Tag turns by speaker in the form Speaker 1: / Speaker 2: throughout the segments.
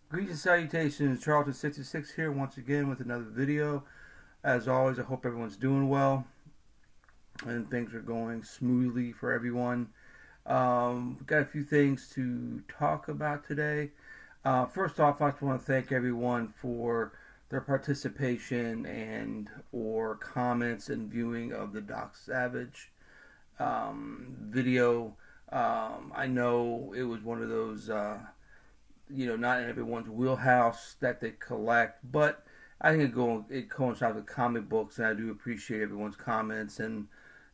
Speaker 1: Greetings and salutations, Charlton 66 here once again with another video. As always, I hope everyone's doing well and things are going smoothly for everyone. We've got a few things to talk about today. First off, I just want to thank everyone for their participation and or comments and viewing of the Doc Savage video. I know it was one of those not in everyone's wheelhouse that they collect, but I think it coincides with comic books, and I do appreciate everyone's comments and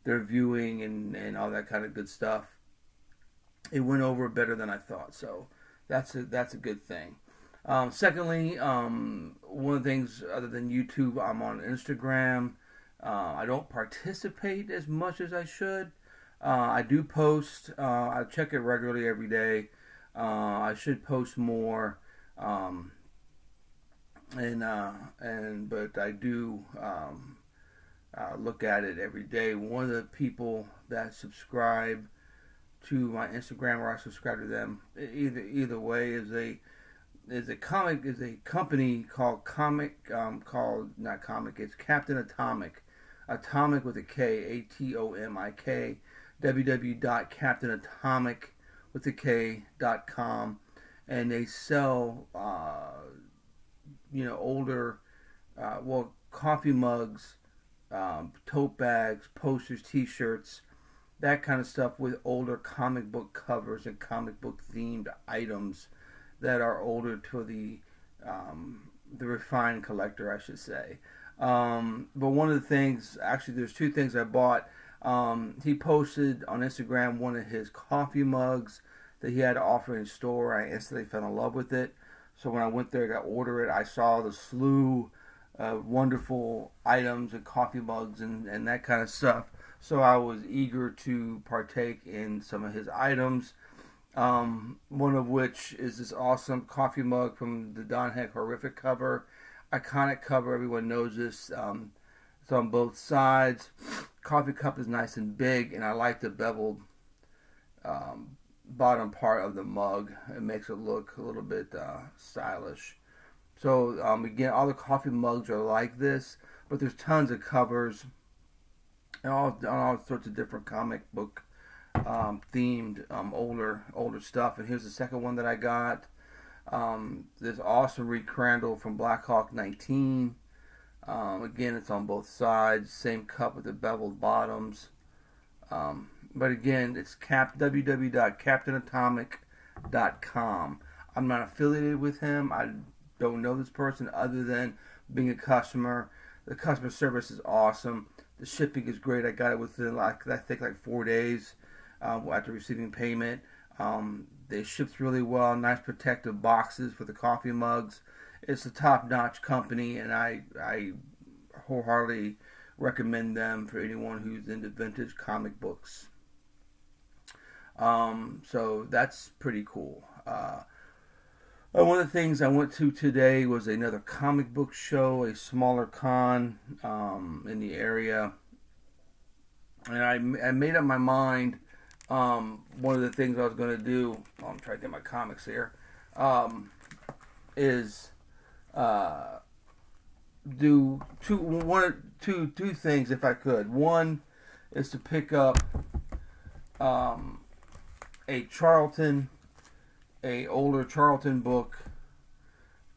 Speaker 1: their viewing and all that kind of good stuff. It went over better than I thought, so that's a good thing. Secondly, one of the things other than YouTube, I'm on Instagram. I don't participate as much as I should. I do post. I check it regularly every day. I should post more, but I do look at it every day. One of the people that subscribe to my Instagram, or I subscribe to them, either way, is a company called it's Captain Atomic, Atomic with a K, Atomik, www.captainatomic with the K.com, and they sell older coffee mugs, tote bags, posters, t-shirts, that kind of stuff with older comic book covers and comic book themed items that are older to the refined collector, I should say. But one of the things, actually there's two things I bought. He posted on Instagram one of his coffee mugs that he had to offer in his store. I instantly fell in love with it. So when I went there to order it, I saw the slew of wonderful items and coffee mugs and that kind of stuff. So I was eager to partake in some of his items. One of which is this awesome coffee mug from the Don Heck Horrific cover. Iconic cover, everyone knows this. It's on both sides. Coffee cup is nice and big, and I like the beveled bottom part of the mug. It makes it look a little bit stylish. So again, all the coffee mugs are like this, but there's tons of covers and all sorts of different comic book themed older stuff. And here's the second one that I got. This awesome Reed Crandall from Black Hawk 19. Again, it's on both sides. Same cup with the beveled bottoms. But again, it's www.captainatomic.com. I'm not affiliated with him. I don't know this person other than being a customer. The customer service is awesome. The shipping is great. I got it within I think 4 days after receiving payment. They shipped really well. Nice protective boxes for the coffee mugs. It's a top-notch company, and I wholeheartedly recommend them for anyone who's into vintage comic books. So that's pretty cool. One of the things I went to today was another comic book show, a smaller con in the area, and I made up my mind. One of the things I was going to do, I'm trying to get my comics here, is do two things if I could. One is to pick up a older Charlton book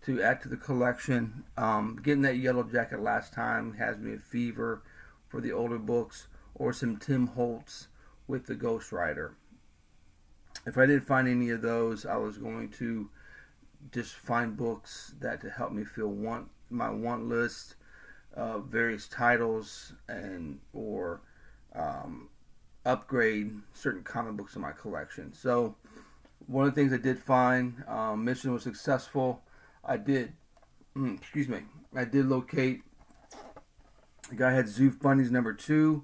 Speaker 1: to add to the collection. Getting that Yellow Jacket last time has me a fever for the older books, or some Tim Holtz with the Ghost Rider. If I didn't find any of those, I was going to just find books that to help me fill my want list of various titles or upgrade certain comic books in my collection. So one of the things I did find, mission was successful. I did locate the guy had Zoo Funnies number 2,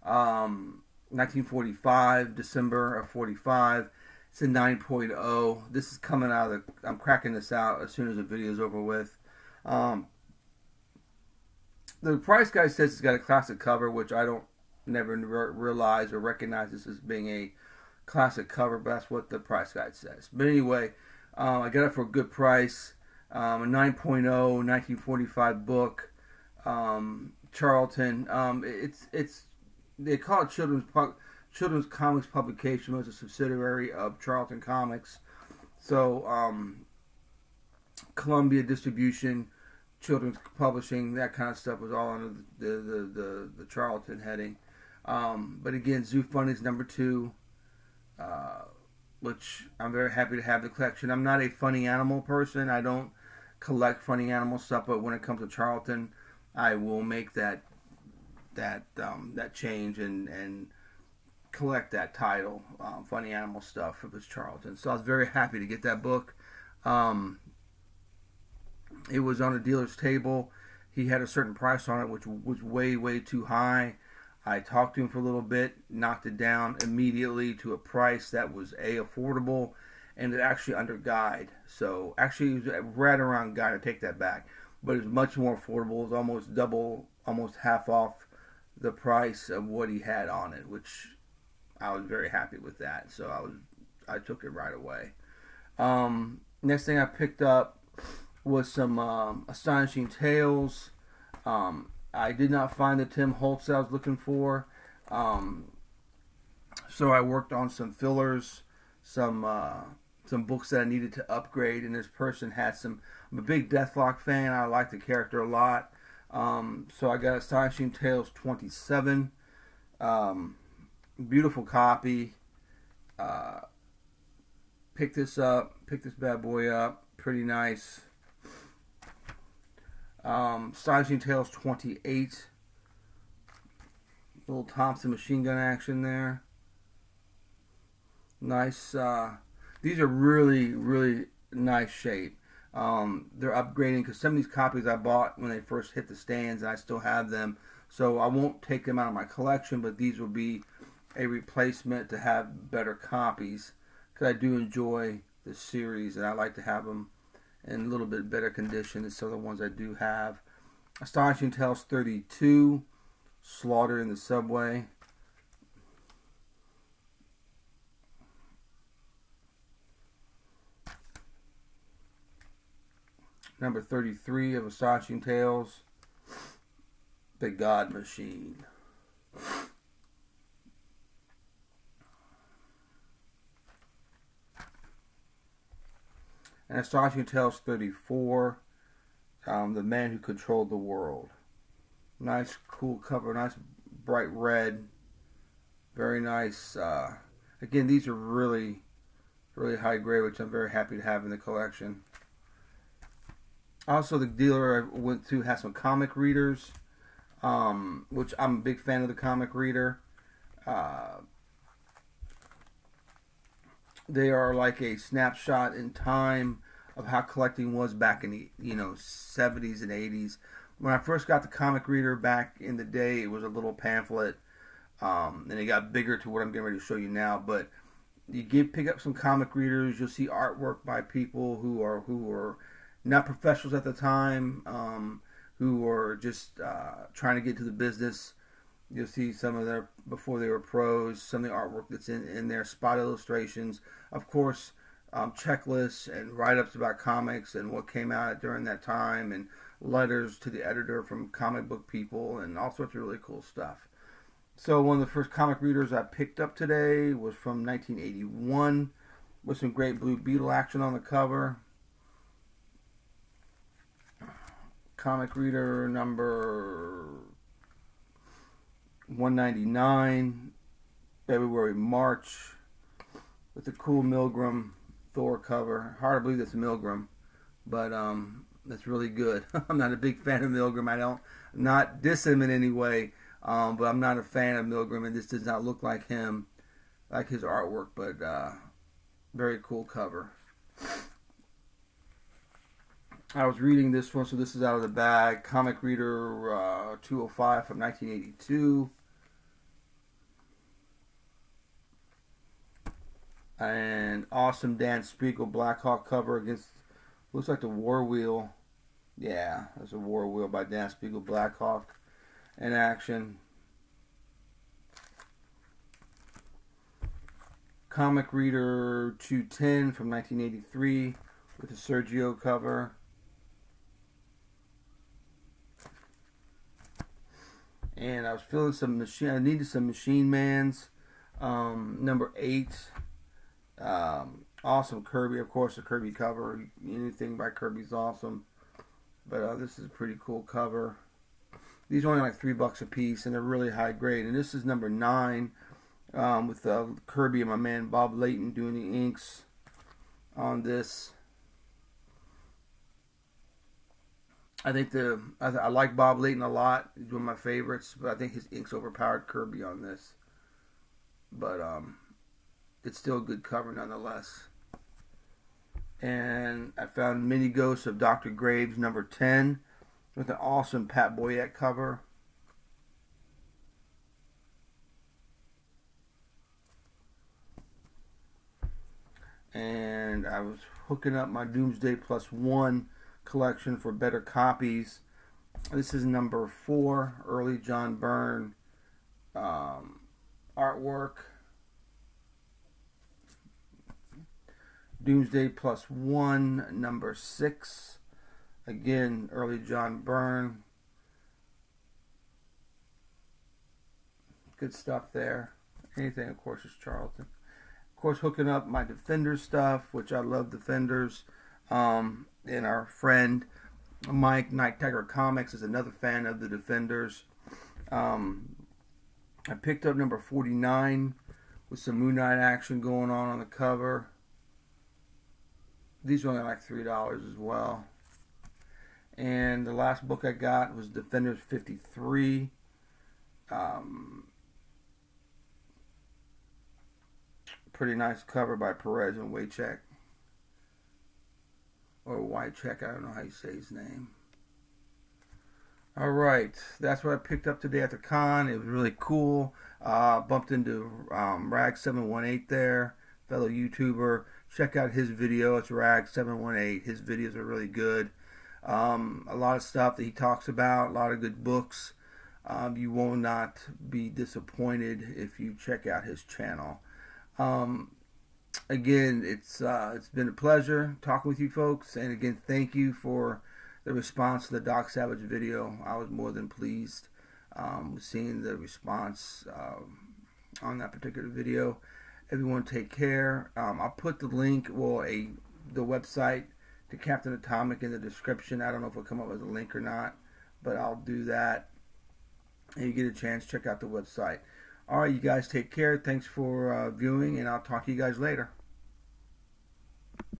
Speaker 1: 1945, December of 45. It's a 9.0. This is coming out of I'm cracking this out as soon as the video is over with. The price guy says it's got a classic cover, which I don't never realize or recognize this as being a classic cover, but that's what the price guide says. But anyway, I got it for a good price. A 9.0 1945 book. Charlton. It's they call it Children's Comics Publication. It was a subsidiary of Charlton Comics. So Columbia Distribution, Children's Publishing, that kind of stuff was all under the Charlton heading. But again, Zoo Funny's #2, which I'm very happy to have the collection. I'm not a funny animal person. I don't collect funny animal stuff, but when it comes to Charlton, I will make that change and collect that title, funny animal stuff, if it's Charlton. So I was very happy to get that book. It was on a dealer's table. He had a certain price on it, which was way too high. I talked to him for a little bit, knocked it down immediately to a price that was affordable, and it actually under guide. So actually, it was right around guide. I take that back, but it was much more affordable. It was almost double, almost half off the price of what he had on it, which I was very happy with that. So I took it right away. Next thing I picked up was some Astonishing Tales. I did not find the Tim Holtz that I was looking for. So I worked on some fillers, some books that I needed to upgrade, and this person had some. I'm a big Deathlock fan. I like the character a lot. So I got Astonishing Tales 27. Beautiful copy. Pick this bad boy up. Pretty nice. Astonishing Tales 28. Little Thompson machine gun action there. Nice. These are really nice shape. They're upgrading because some of these copies I bought when they first hit the stands, and I still have them. So I won't take them out of my collection, but these will be a replacement to have better copies, because I do enjoy the series and I like to have them in a little bit better condition than some of the ones I do have. Astonishing Tales 32, Slaughter in the Subway. Number 33 of Astonishing Tales, The God Machine. And Astonishing Tales 34, The Man Who Controlled the World. Nice, cool cover, nice bright red. Very nice. Again, these are really high grade, which I'm very happy to have in the collection. Also, the dealer I went to has some comic readers, which I'm a big fan of the comic reader. They are like a snapshot in time of how collecting was back in the 70s and 80s. When I first got the comic reader back in the day, it was a little pamphlet, and it got bigger to what I'm getting ready to show you now. But you pick up some comic readers, you'll see artwork by people who were not professionals at the time, who were just trying to get to the business. You'll see some of their, before they were pros, some of the artwork that's in there, spot illustrations, of course, checklists and write-ups about comics and what came out during that time, and letters to the editor from comic book people, and all sorts of really cool stuff. So one of the first comic readers I picked up today was from 1981, with some great Blue Beetle action on the cover. Comic reader number 199, February, March, with the cool Milgram Thor cover. Hard to believe that's Milgram, but that's really good. I'm not a big fan of Milgram. I'm not diss him in any way, but I'm not a fan of Milgram, and this does not look like him, like his artwork, but very cool cover. I was reading this one, so this is out of the bag. Comic Reader 205 from 1982. And awesome Dan Spiegel Blackhawk cover against, looks like the War Wheel. Yeah, there's a War Wheel by Dan Spiegel Blackhawk in action. Comic Reader 210 from 1983 with a Sergio cover. And I was feeling some machine. I needed some Machine Mans. Number 8. Awesome Kirby, of course, the Kirby cover. Anything by Kirby's awesome. But this is a pretty cool cover. These are only like $3 a piece, and they're really high grade. And this is number 9 with Kirby and my man Bob Layton doing the inks on this. I think I like Bob Layton a lot. He's one of my favorites, but I think his inks overpowered Kirby on this. But it's still a good cover nonetheless. And I found Mini Ghosts of Dr. Graves number 10 with an awesome Pat Boyette cover. And I was hooking up my Doomsday Plus 1 collection for better copies. This is number 4, early John Byrne artwork. Doomsday Plus 1, number 6. Again, early John Byrne. Good stuff there. Anything, of course, is Charlton. Of course, hooking up my Defenders stuff, which I love Defenders. And our friend Mike, Night Tiger Comics, is another fan of the Defenders. I picked up number 49 with some Moon Knight action going on the cover. These are only like $3 as well. And the last book I got was Defenders 53. Pretty nice cover by Perez and Waycheck. Or Wycheck, I don't know how you say his name. Alright, that's what I picked up today at the con. It was really cool. Bumped into Rag718 there, fellow YouTuber. Check out his video. It's Rag718. His videos are really good. A lot of stuff that he talks about. A lot of good books. You will not be disappointed if you check out his channel. Again, it's been a pleasure talking with you folks. And again, thank you for the response to the Doc Savage video. I was more than pleased with seeing the response on that particular video. Everyone take care. I'll put the link, the website to Captain Atomic in the description. I don't know if it'll come up as a link or not, but I'll do that. And you get a chance, check out the website. Alright, you guys take care. Thanks for viewing, and I'll talk to you guys later.